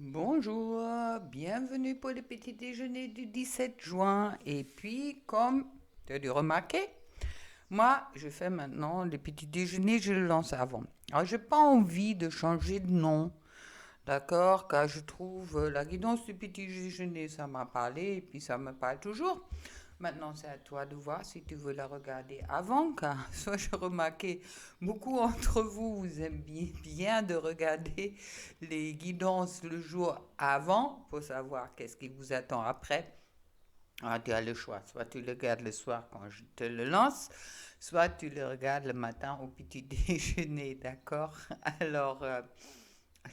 Bonjour, bienvenue pour le petit déjeuner du 17 juin. Et puis, comme tu as dû remarquer, moi, je fais maintenant le petit déjeuner, je le lance avant. Alors, j'ai pas envie de changer de nom, d'accord, car je trouve la guidance du petit déjeuner, ça m'a parlé et puis ça me parle toujours. Maintenant, c'est à toi de voir si tu veux la regarder avant, car soit je remarquais, beaucoup d'entre vous, vous aimez bien de regarder les guidances le jour avant pour savoir qu'est-ce qui vous attend après. Ah, tu as le choix, soit tu le regardes le soir quand je te le lance, soit tu le regardes le matin au petit déjeuner, d'accord? Alors,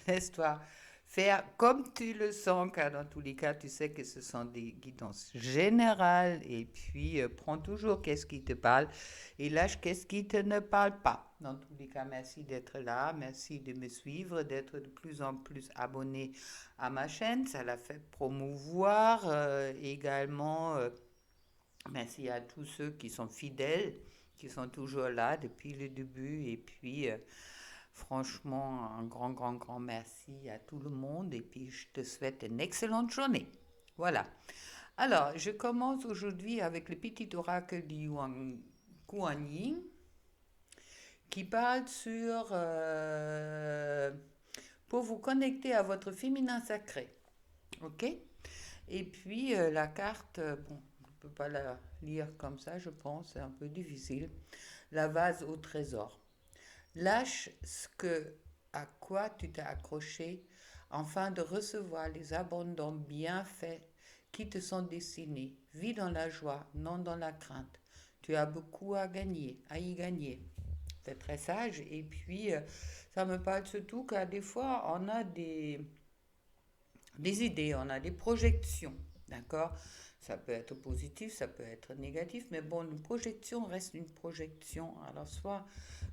laisse-toi faire comme tu le sens, car dans tous les cas, tu sais que ce sont des guidances générales. Et puis, prends toujours qu'est-ce qui te parle et lâche qu'est-ce qui te ne parle pas. Dans tous les cas, merci d'être là, merci de me suivre, d'être de plus en plus abonné à ma chaîne. Ça la fait promouvoir également. Merci à tous ceux qui sont fidèles, qui sont toujours là depuis le début. Et puis, franchement, un grand, grand, grand merci à tout le monde et puis je te souhaite une excellente journée. Voilà. Alors, je commence aujourd'hui avec le petit oracle du Kuan Yin qui parle sur pour vous connecter à votre féminin sacré. Ok? Et puis la carte, bon, on ne peut pas la lire comme ça, je pense, c'est un peu difficile. La vase au trésor. Lâche ce que, à quoi tu t'es accroché afin de recevoir les abondants bienfaits qui te sont destinés. Vis dans la joie, non dans la crainte. Tu as beaucoup à y gagner. C'est très sage. Et puis, ça me parle surtout qu'à des fois, on a des idées, on a des projections. D'accord? Ça peut être positif, ça peut être négatif, mais bon, une projection reste une projection. Alors, sois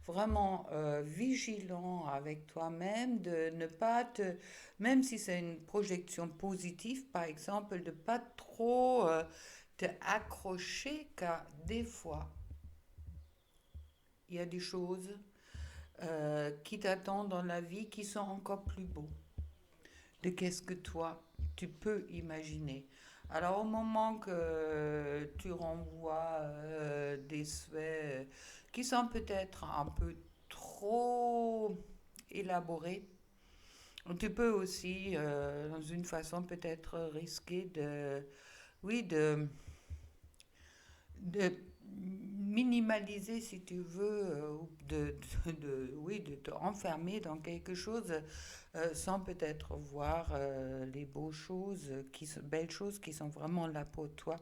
vraiment vigilant avec toi-même, de ne pas te, même si c'est une projection positive, par exemple, de pas trop te accrocher, car des fois, il y a des choses qui t'attendent dans la vie qui sont encore plus beaux de qu'est-ce que toi, tu peux imaginer. Alors au moment que tu renvoies des souhaits qui sont peut-être un peu trop élaborés, tu peux aussi, dans une façon peut-être risquer oui, de minimaliser, si tu veux, ou oui, de te enfermer dans quelque chose sans peut-être voir les belles choses qui sont vraiment là pour toi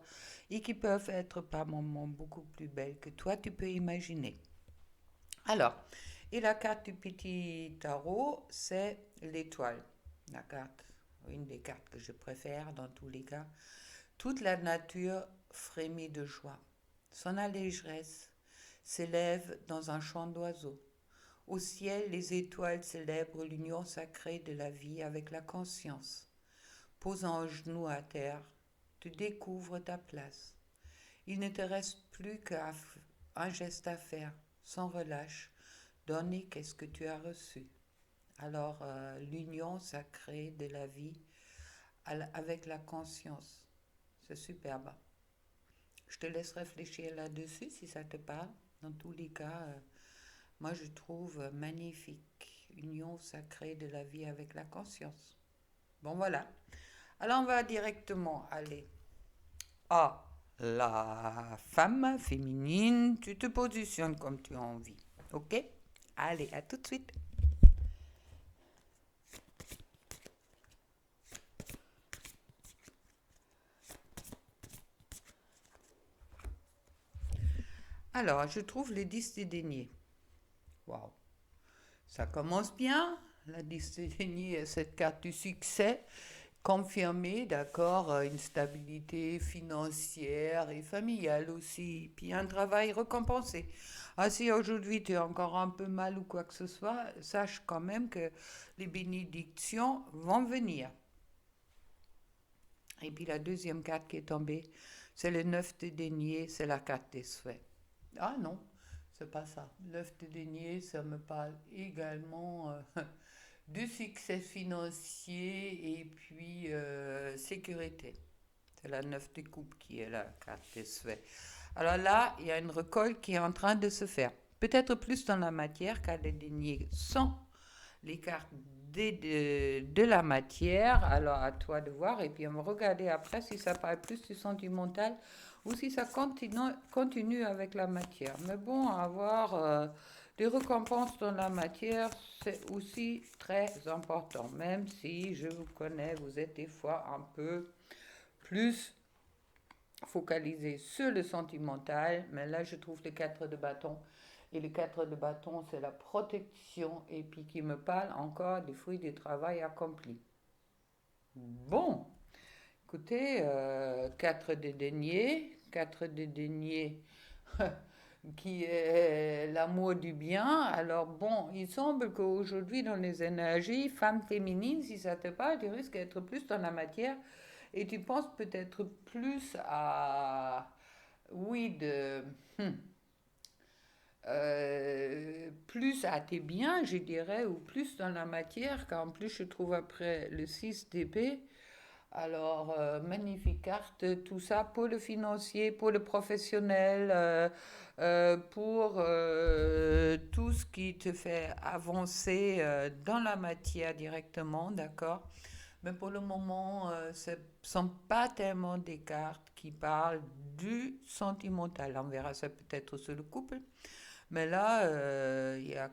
et qui peuvent être par moments beaucoup plus belles que toi, tu peux imaginer. Alors, et la carte du petit tarot, c'est l'étoile. La carte, une des cartes que je préfère dans tous les cas. Toute la nature frémit de joie. Son allégresse s'élève dans un chant d'oiseaux. Au ciel, les étoiles célèbrent l'union sacrée de la vie avec la conscience. Posant un genou à terre, tu découvres ta place. Il ne te reste plus qu'un geste à faire, sans relâche, donner qu'est-ce que tu as reçu. Alors, l'union sacrée de la vie avec la conscience, c'est superbe. Je te laisse réfléchir là-dessus si ça te parle. Dans tous les cas, moi je trouve magnifique. Union sacrée de la vie avec la conscience. Bon voilà. Alors on va directement aller à la femme féminine. Tu te positionnes comme tu as envie. Ok? Allez, à tout de suite. Alors, je trouve les 10 des deniers. Waouh! Ça commence bien. La 10 des deniers, cette carte du succès. Confirmer, d'accord, une stabilité financière et familiale aussi, puis un travail récompensé. Ah, si aujourd'hui tu as encore un peu mal ou quoi que ce soit, sache quand même que les bénédictions vont venir. Et puis la deuxième carte qui est tombée, c'est le 9 de denier, c'est la carte des souhaits. Ah non, c'est pas ça. Le 9 de denier, ça me parle également de succès financier et puis sécurité. C'est la 9 de coupe qui est la carte des souhaits. Alors là, il y a une récolte qui est en train de se faire. Peut-être plus dans la matière, car les deniers sont les cartes de la matière. Alors à toi de voir et puis on va regarder après si ça parle plus du sentimental ou si ça continue avec la matière. Mais bon, avoir des récompenses dans la matière, c'est aussi très important. Même si je vous connais, vous êtes des fois un peu plus focalisé sur le sentimental, mais là je trouve les 4 de bâton. Et les 4 de bâton, c'est la protection et puis qui me parle encore des fruits du travail accompli. Bon, écoutez, 4 de denier, 4 de denier qui est l'amour du bien. Alors bon, il semble qu'aujourd'hui dans les énergies femmes féminines, si ça te parle, tu risques d'être plus dans la matière et tu penses peut-être plus à, oui, plus à tes biens, je dirais, ou plus dans la matière, car en plus je trouve après le 6 d'épée. Alors, magnifique carte, tout ça pour le financier, pour le professionnel, pour tout ce qui te fait avancer dans la matière directement, d'accord? Mais pour le moment, ce ne sont pas tellement des cartes qui parlent du sentimental. On verra ça peut-être sur le couple. Mais là, il y a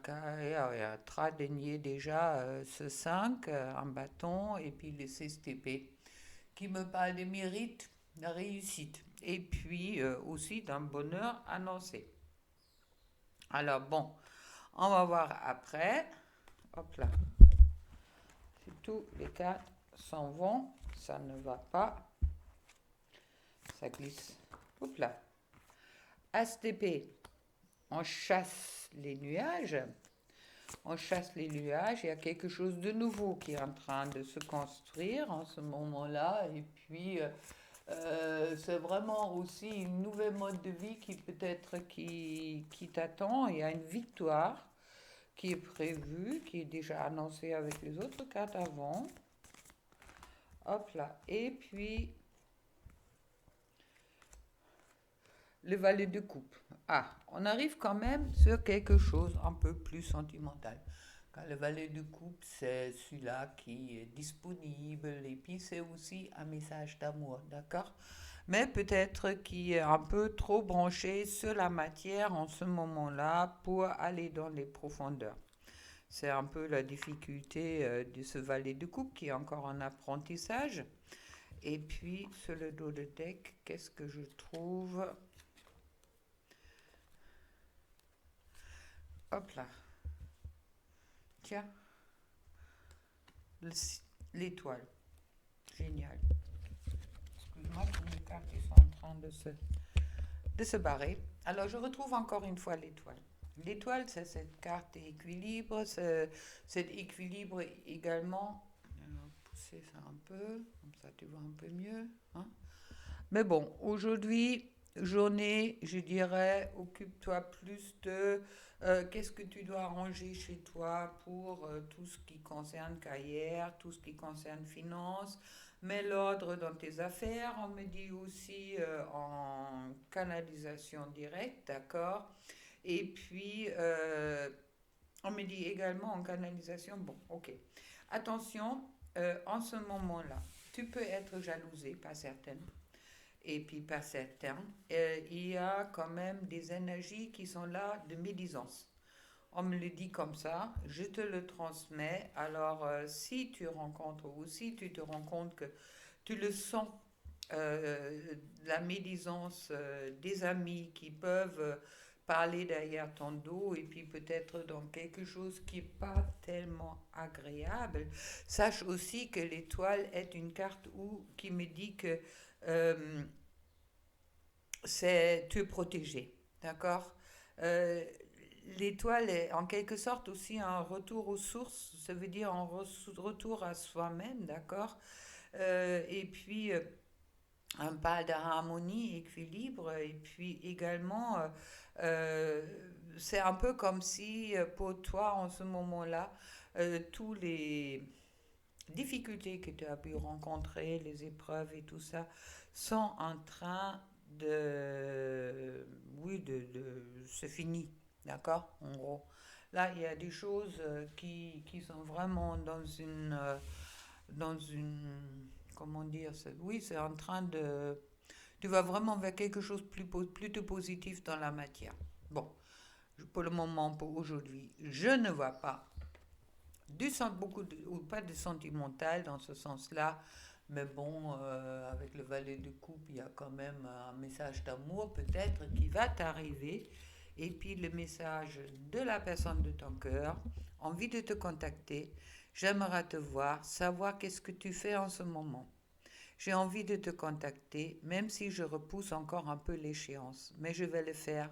trois deniers déjà, ce 5 en bâton, et puis le 6 TP, qui me parle des mérites, de la réussite, et puis aussi d'un bonheur annoncé. Alors bon, on va voir après. Hop là, si tous les cartes s'en vont, ça ne va pas, ça glisse. Hop là. STP, on chasse les nuages. On chasse les nuages, il y a quelque chose de nouveau qui est en train de se construire en ce moment-là. Et puis, c'est vraiment aussi une nouvelle mode de vie qui peut-être qui t'attend. Il y a une victoire qui est prévue, qui est déjà annoncée avec les autres cartes avant. Hop là. Et puis, le valet de coupe. Ah, on arrive quand même sur quelque chose un peu plus sentimental. Quand le valet de coupe, c'est celui-là qui est disponible et puis c'est aussi un message d'amour, d'accord? Mais peut-être qui est un peu trop branché sur la matière en ce moment-là pour aller dans les profondeurs. C'est un peu la difficulté de ce valet de coupe qui est encore en apprentissage. Et puis sur le dos de deck, qu'est-ce que je trouve? Hop là. Tiens, l'étoile. Génial. Excuse-moi, toutes mes cartes sont en train de se barrer. Alors, je retrouve encore une fois l'étoile. L'étoile, c'est cette carte d'équilibre. Cet équilibre également. On va pousser ça un peu, comme ça tu vois un peu mieux. Hein. Mais bon, aujourd'hui, journée, je dirais, occupe-toi plus de qu'est-ce que tu dois arranger chez toi pour tout ce qui concerne carrière, tout ce qui concerne finance. Mets l'ordre dans tes affaires. On me dit aussi en canalisation directe, d'accord? Et puis, on me dit également en canalisation, bon, ok. Attention, en ce moment-là, tu peux être jalousé, pas certaine et puis pas certain, il y a quand même des énergies qui sont là de médisance. On me le dit comme ça, je te le transmets. Alors, si tu rencontres ou si tu te rends compte que tu le sens, la médisance des amis qui peuvent parler derrière ton dos et puis peut-être dans quelque chose qui n'est pas tellement agréable, sache aussi que l'étoile est une carte qui me dit que euh, tu es protégé, d'accord. Euh, L'étoile est en quelque sorte aussi un retour aux sources, ça veut dire un retour à soi-même, d'accord. Et puis un pas d'harmonie, équilibre, et puis également, c'est un peu comme si pour toi en ce moment-là, tous les difficultés que tu as pu rencontrer, les épreuves et tout ça, sont en train oui, c'est fini, d'accord, en gros. Là, il y a des choses qui sont vraiment dans une, comment dire, oui, c'est en train tu vas vraiment vers quelque chose de plutôt positif dans la matière. Bon, pour le moment, pour aujourd'hui, je ne vois pas ou pas de sentimental dans ce sens-là, mais bon, avec le valet de coupe, il y a quand même un message d'amour peut-être qui va t'arriver. Et puis le message de la personne de ton cœur, envie de te contacter, j'aimerais te voir, savoir qu'est-ce que tu fais en ce moment. J'ai envie de te contacter, même si je repousse encore un peu l'échéance, mais je vais le faire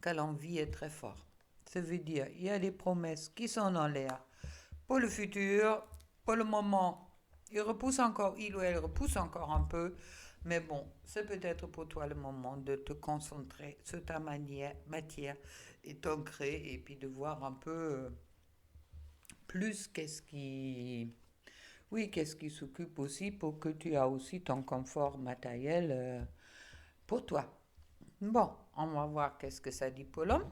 car l'envie est très forte. Ça veut dire, il y a des promesses qui sont en l'air pour le futur. Pour le moment, il ou elle repousse encore un peu, mais bon, c'est peut-être pour toi le moment de te concentrer sur ta matière et t'ancrer et puis de voir un peu plus qu'est-ce qui s'occupe aussi pour que tu aies aussi ton confort matériel pour toi. Bon, on va voir qu'est-ce que ça dit pour l'homme.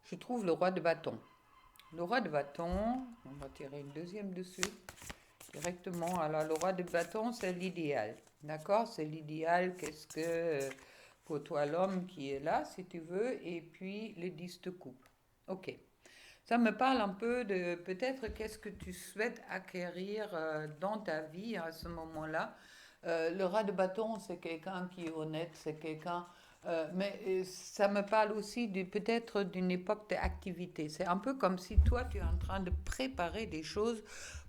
Je trouve le roi de bâton. Le roi de bâton, on va tirer une deuxième dessus directement. Alors, le roi de bâton, c'est l'idéal. D'accord? C'est l'idéal. Qu'est-ce que pour toi, l'homme qui est là, si tu veux, et puis le 10 de coupe. Ok. Ça me parle un peu de peut-être qu'est-ce que tu souhaites acquérir dans ta vie à ce moment-là. Le rat de bâton, c'est quelqu'un qui est honnête, c'est quelqu'un. Mais ça me parle aussi peut-être d'une époque d'activité. C'est un peu comme si toi, tu es en train de préparer des choses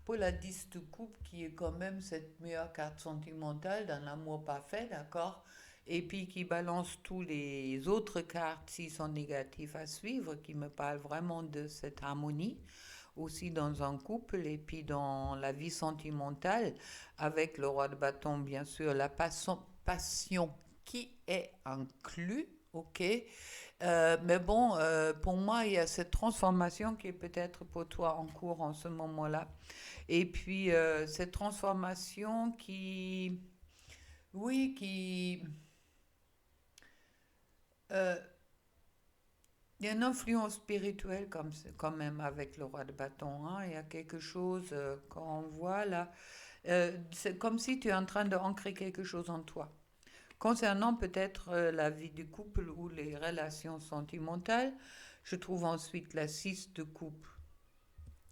pour la 10 de coupe, qui est quand même cette meilleure carte sentimentale d'un amour parfait, d'accord? Et puis qui balance tous les autres cartes s'ils sont négatifs à suivre, qui me parlent vraiment de cette harmonie aussi dans un couple et puis dans la vie sentimentale avec le roi de bâton, bien sûr, la passion qui est inclus, ok. Mais bon, pour moi, il y a cette transformation qui est peut-être pour toi en cours en ce moment-là. Et puis, cette transformation oui, euh, il y a une influence spirituelle quand même avec le roi de bâton, hein. Il y a quelque chose quand on voit là. C'est comme si tu es en train d'ancrer quelque chose en toi. Concernant peut-être la vie du couple ou les relations sentimentales, je trouve ensuite la 6 de coupe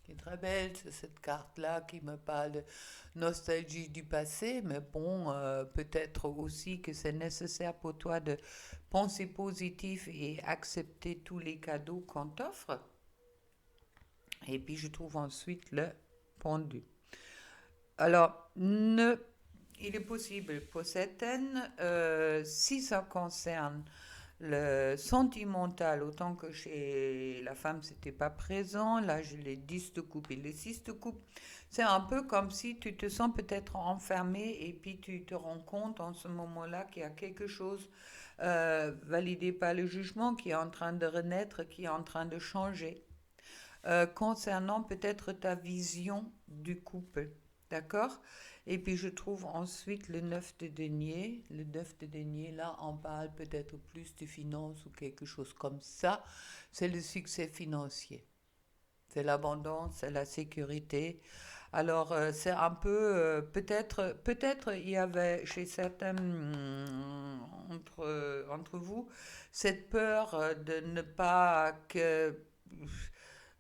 qui est très belle. C'est cette carte-là qui me parle de nostalgie du passé, mais bon, peut-être aussi que c'est nécessaire pour toi de penser positif et accepter tous les cadeaux qu'on t'offre. Et puis je trouve ensuite le pendu. Alors, il est possible pour certaines, si ça concerne le sentimental, autant que chez la femme, c'était pas présent, là j'ai les 10 de coupe et les 6 de coupe, c'est un peu comme si tu te sens peut-être enfermé et puis tu te rends compte en ce moment-là qu'il y a quelque chose validé par le jugement qui est en train de renaître, qui est en train de changer concernant peut-être ta vision du couple. D'accord? Et puis je trouve ensuite le 9 de denier. Le 9 de denier, là, on parle peut-être plus de finances ou quelque chose comme ça. C'est le succès financier. C'est l'abondance, c'est la sécurité. Alors, c'est un peu, peut-être il y avait chez certains entre vous cette peur de ne pas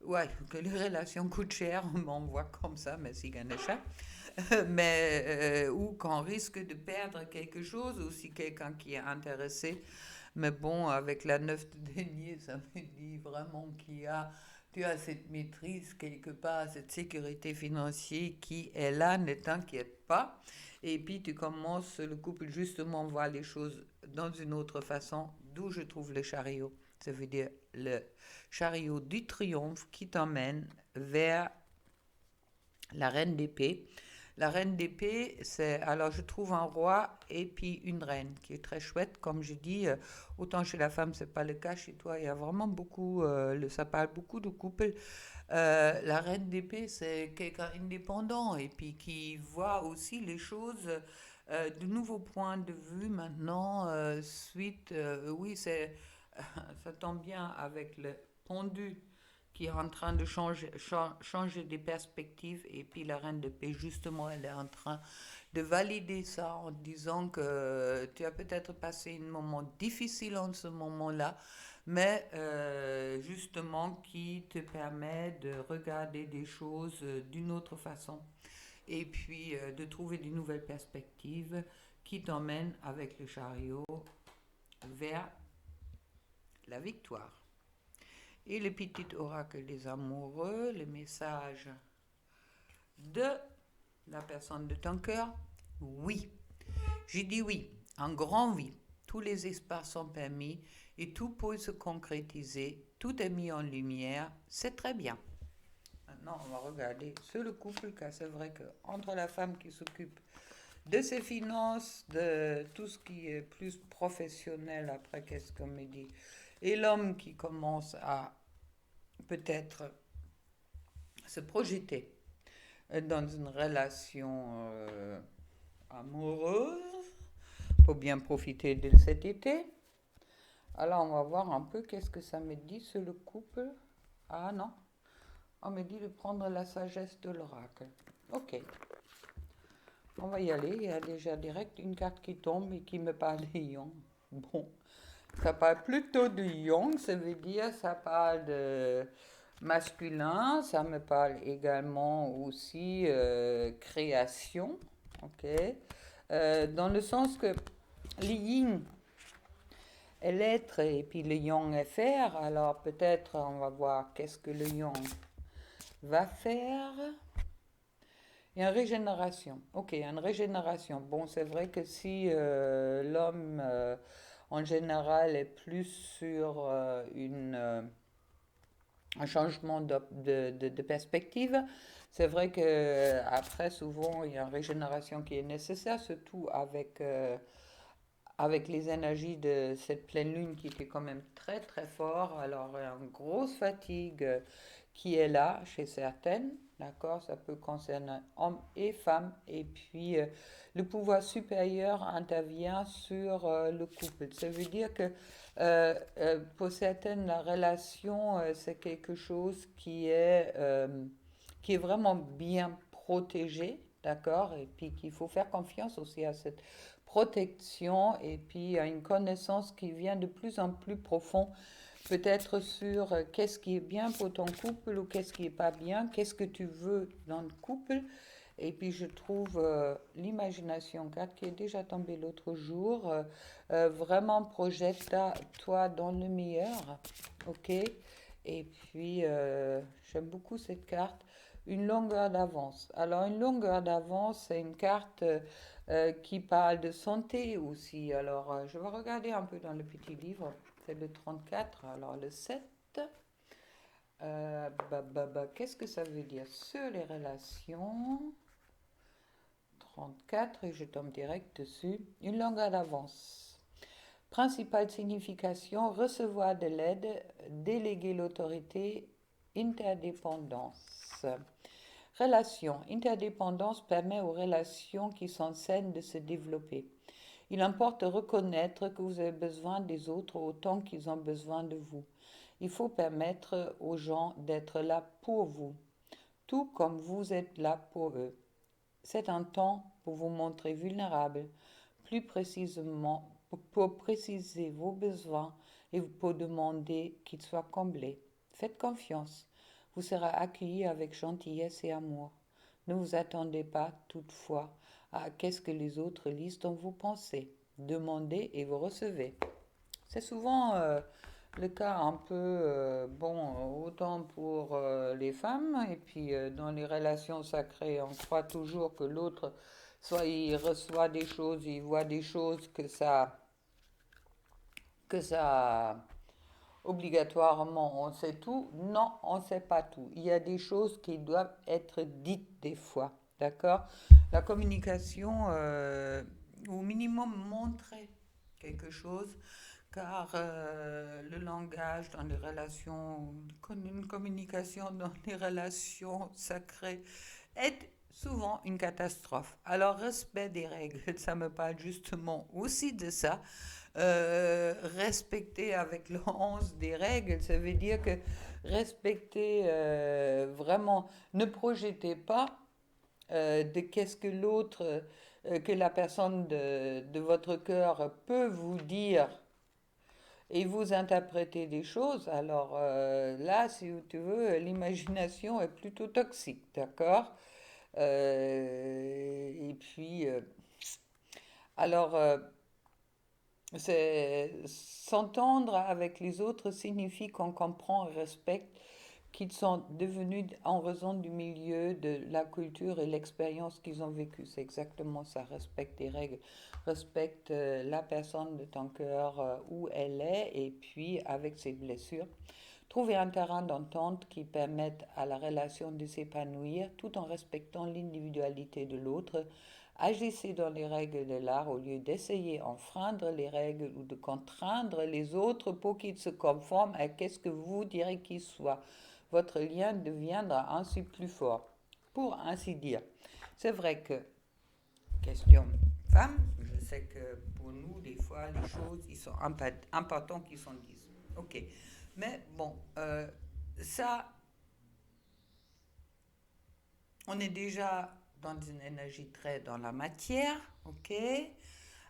ouais, que les relations coûtent cher, on voit comme ça, merci Ganesha, mais ou qu'on risque de perdre quelque chose, ou si quelqu'un qui est intéressé. Mais bon, avec la 9 de denier, ça me dit vraiment tu as cette maîtrise quelque part, cette sécurité financière qui est là, ne t'inquiète pas. Et puis tu commences, le couple justement voit les choses dans une autre façon, d'où je trouve le chariot. Ça veut dire le chariot du triomphe qui t'emmène vers La reine d'épée. La reine d'épée, c'est, alors je trouve un roi et puis une reine qui est très chouette. Comme je dis, autant chez la femme, c'est pas le cas. Chez toi, il y a vraiment beaucoup, ça parle beaucoup de couple. La reine d'épée, c'est quelqu'un indépendant et puis qui voit aussi les choses de nouveaux points de vue maintenant. Oui, ça tombe bien avec le pendu qui est en train de changer des perspectives et puis la reine d'épée, justement, elle est en train de valider ça en disant que tu as peut-être passé un moment difficile en ce moment-là, mais justement qui te permet de regarder des choses d'une autre façon et puis de trouver de nouvelles perspectives qui t'emmènent avec le chariot vers la victoire. Et le petit oracle des amoureux, le message de la personne de ton cœur, oui. J'ai dit oui, un grand oui. Tous les espaces sont permis et tout peut se concrétiser. Tout est mis en lumière. C'est très bien. Maintenant, on va regarder sur le couple, car c'est vrai que entre la femme qui s'occupe de ses finances, de tout ce qui est plus professionnel, après qu'est-ce qu'on me dit, et l'homme qui commence à peut-être se projeter dans une relation amoureuse pour bien profiter de cet été. Alors, on va voir un peu qu'est-ce que ça me dit sur le couple. Ah non, on me dit de prendre la sagesse de l'oracle. Ok, on va y aller. Il y a déjà direct une carte qui tombe et qui me parle de Yang. Bon, ça parle plutôt de Yang, ça veut dire ça parle de masculin, ça me parle également aussi création, ok, dans le sens que le yin est l'être et puis le yang est faire, alors peut-être on va voir qu'est-ce que le yang va faire. Il y a une régénération, ok, une régénération. Bon, c'est vrai que si l'homme en général est plus sur un changement de perspective. C'est vrai que après souvent il y a une régénération qui est nécessaire, surtout avec les énergies de cette pleine lune qui était quand même très très fort. Alors une grosse fatigue qui est là chez certaines, d'accord, ça peut concerner hommes et femmes, et puis le pouvoir supérieur intervient sur le couple. Ça veut dire que pour certaines, la relation, c'est quelque chose qui est vraiment bien protégé, d'accord, et puis qu'il faut faire confiance aussi à cette protection et puis à une connaissance qui vient de plus en plus profond, peut-être sur qu'est-ce qui est bien pour ton couple ou qu'est-ce qui est pas bien, qu'est-ce que tu veux dans le couple. Et puis je trouve l'imagination 4 qui est déjà tombée l'autre jour, vraiment projette-toi dans le meilleur, ok? Et puis j'aime beaucoup cette carte, une longueur d'avance. Alors une longueur d'avance, c'est une carte qui parle de santé aussi. Alors je vais regarder un peu dans le petit livre, c'est le 34, alors le 7. Qu'est-ce que ça veut dire sur les relations? 34 et je tombe direct dessus. Une longueur d'avance. Principale signification, recevoir de l'aide, déléguer l'autorité, interdépendance. Relation. Interdépendance permet aux relations qui sont saines de se développer. Il importe de reconnaître que vous avez besoin des autres autant qu'ils ont besoin de vous. Il faut permettre aux gens d'être là pour vous, tout comme vous êtes là pour eux. C'est un temps pour vous montrer vulnérable, plus précisément pour préciser vos besoins et pour demander qu'ils soient comblés. Faites confiance, vous serez accueilli avec gentillesse et amour. Ne vous attendez pas toutefois à qu'est-ce que les autres lisent dans vos pensées. Demandez et vous recevez. C'est souvent le cas un peu, bon, autant pour les femmes, et puis dans les relations sacrées, on croit toujours que l'autre, soit il reçoit des choses, il voit des choses que ça obligatoirement on sait tout. Non, on ne sait pas tout. Il y a des choses qui doivent être dites des fois. D'accord? La communication, au minimum, montrer quelque chose, car le langage dans les relations, une communication dans les relations sacrées est souvent une catastrophe. Alors, respect des règles, ça me parle justement aussi de ça. Respecter avec le 11 des règles, ça veut dire que respecter vraiment, ne projetez pas de qu'est-ce que l'autre, que la personne de votre cœur peut vous dire et vous interprétez des choses. Alors là, si tu veux, l'imagination est plutôt toxique, d'accord? Et puis, alors, s'entendre avec les autres signifie qu'on comprend et respecte qu'ils sont devenus en raison du milieu, de la culture et l'expérience qu'ils ont vécue. C'est exactement ça. Respecte les règles, respecte la personne de ton cœur où elle est et puis avec ses blessures. Trouver un terrain d'entente qui permette à la relation de s'épanouir tout en respectant l'individualité de l'autre. Agissez dans les règles de l'art au lieu d'essayer d'enfreindre les règles ou de contraindre les autres pour qu'ils se conforment à ce que vous direz qu'ils soient. Votre lien deviendra ainsi plus fort, pour ainsi dire. C'est vrai que, question femme, je sais que pour nous, des fois, les choses, ils sont importantes qu'ils sont dites. Ok. Mais bon, ça, on est déjà dans une énergie très dans la matière, ok?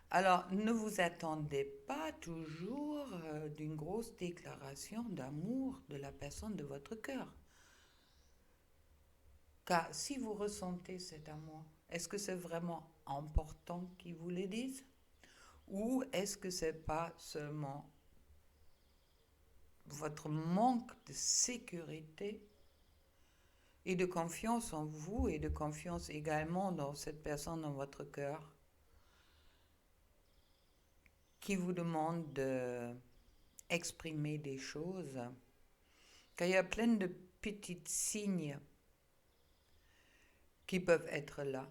Alors, ne vous attendez pas toujours d'une grosse déclaration d'amour de la personne de votre cœur. Car si vous ressentez cet amour, est-ce que c'est vraiment important qu'il vous le dise? Ou est-ce que c'est pas seulement votre manque de sécurité et de confiance en vous et de confiance également dans cette personne dans votre cœur qui vous demande d'exprimer des choses? Car il y a plein de petits signes qui peuvent être là,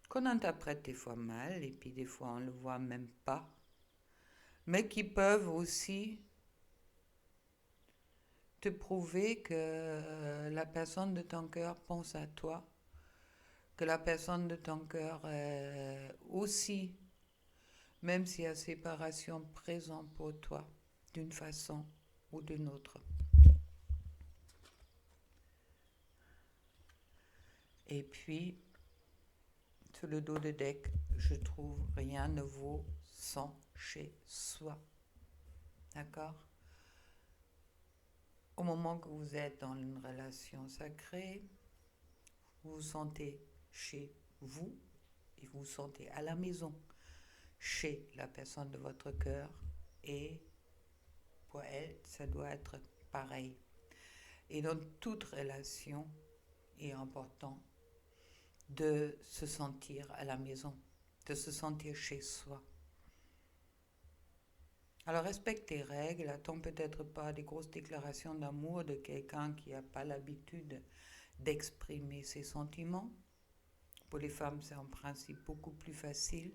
qu'on interprète des fois mal et puis des fois on ne le voit même pas, mais qui peuvent aussi te prouver que la personne de ton cœur pense à toi, que la personne de ton cœur aussi, même s'il y a séparation présente pour toi, d'une façon ou d'une autre. Et puis, sur le dos de deck, je trouve rien ne vaut sans chez soi. D'accord? Au moment que vous êtes dans une relation sacrée, vous vous sentez chez vous et vous vous sentez à la maison chez la personne de votre cœur et pour elle, ça doit être pareil. Et dans toute relation, il est important de se sentir à la maison, de se sentir chez soi. Alors respecte tes règles, attends peut-être pas des grosses déclarations d'amour de quelqu'un qui n'a pas l'habitude d'exprimer ses sentiments. Pour les femmes, c'est en principe beaucoup plus facile.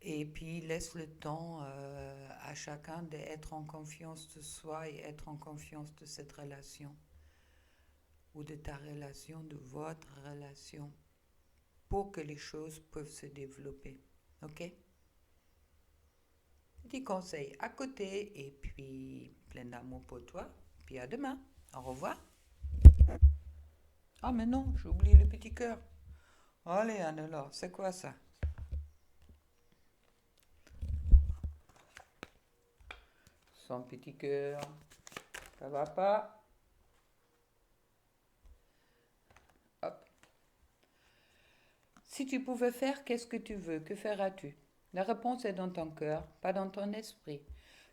Et puis laisse le temps à chacun d'être en confiance de soi et être en confiance de cette relation ou de ta relation, de votre relation, pour que les choses peuvent se développer. Ok? Petit conseil à côté et puis plein d'amour pour toi. Puis à demain. Au revoir. Ah mais non, j'ai oublié le petit cœur. Allez Anne-Laure, c'est quoi ça? Son petit cœur. Ça va pas? Hop. Si tu pouvais faire, qu'est-ce que tu veux? Que feras-tu? La réponse est dans ton cœur, pas dans ton esprit,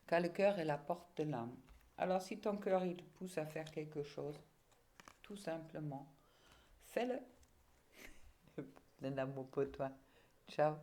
car le cœur est la porte de l'âme. Alors si ton cœur il te pousse à faire quelque chose, tout simplement, fais-le. Plein d'amour pour toi. Ciao.